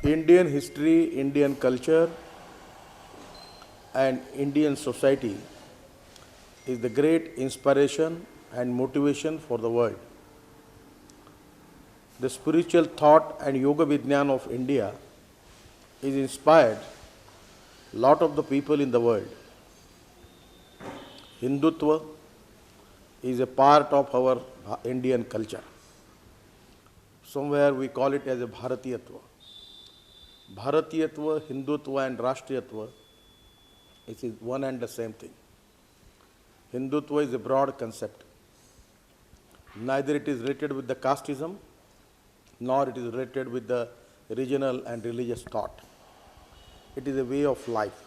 Indian history, Indian culture, and Indian society is the great inspiration and motivation for the world. The spiritual thought and yoga vidyan of India is inspired lot of the people in the world. Hindutva is a part of our Indian culture. Somewhere we call it as a Bharatiyatva. Bharatiyatva, Hindutva and Rashtriyatva, it is one and the same thing. Hindutva is a broad concept. Neither it is related with the casteism, nor it is related with the regional and religious thought. It is a way of life.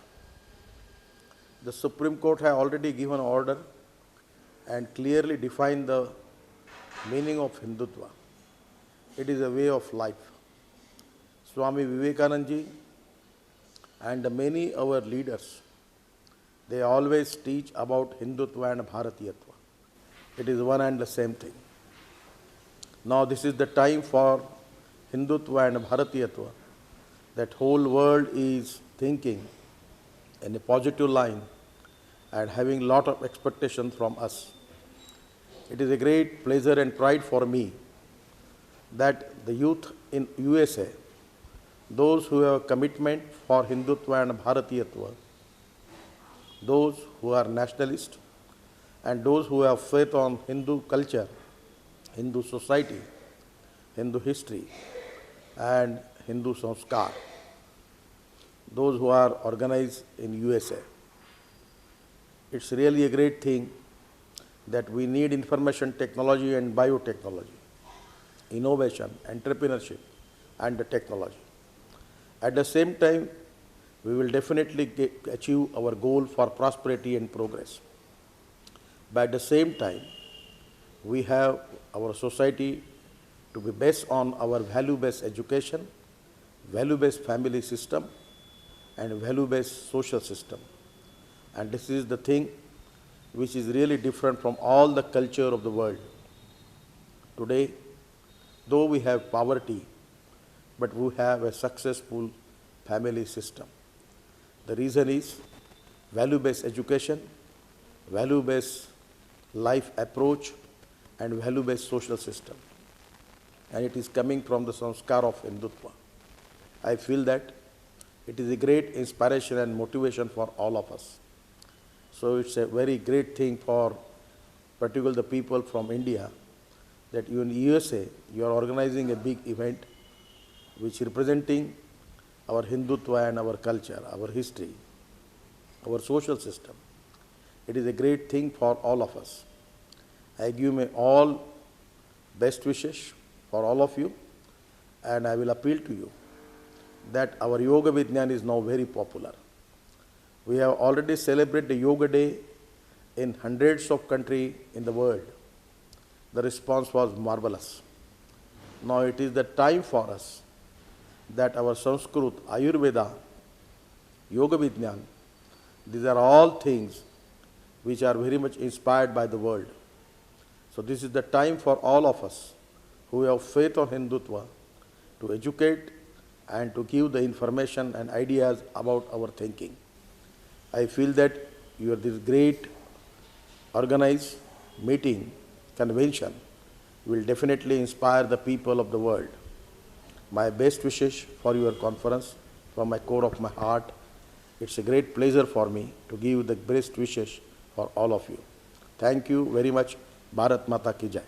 The Supreme Court has already given order and clearly defined the meaning of Hindutva. It is a way of life. Swami Vivekananda ji and many our leaders, they always teach about Hindutva and Bharatiyatva. It is one and the same thing. Now this is the time for Hindutva and Bharatiyatva. That whole world is thinking in a positive line and having lot of expectation from us. It is a great pleasure and pride for me that the youth in USA, those who have a commitment for Hindutva and Bharatiyatva, those who are nationalists and those who have faith on Hindu culture, Hindu society, Hindu history and Hindu sanskar, those who are organized in USA. It's really a great thing that we need information technology and biotechnology, innovation, entrepreneurship and the technology. At the same time, we will definitely achieve our goal for prosperity and progress. But at the same time, we have our society to be based on our value-based education, value-based family system, and value-based social system. And this is the thing which is really different from all the culture of the world. Today, though we have poverty, but we have a successful family system. The reason is value-based education, value-based life approach, and value-based social system. And it is coming from the sanskar of Hindutva. I feel that it is a great inspiration and motivation for all of us. So it's a very great thing for particularly the people from India that you in USA, you are organizing a big event which representing our Hindutva and our culture, our history, our social system. It is a great thing for all of us. I give my all best wishes for all of you, and I will appeal to you that our Yoga Vidyan is now very popular. We have already celebrated the Yoga Day in hundreds of countries in the world. The response was marvelous. Now it is the time for us that our Sanskrit, Ayurveda, Yoga Vidyan, these are all things which are very much inspired by the world. So this is the time for all of us who have faith on Hindutva to educate and to give the information and ideas about our thinking. I feel that this great organized meeting, convention, will definitely inspire the people of the world. My best wishes for your conference from my core of my heart. It's a great pleasure for me to give the best wishes for all of you. Thank you very much. Bharat Mata Ki Jai.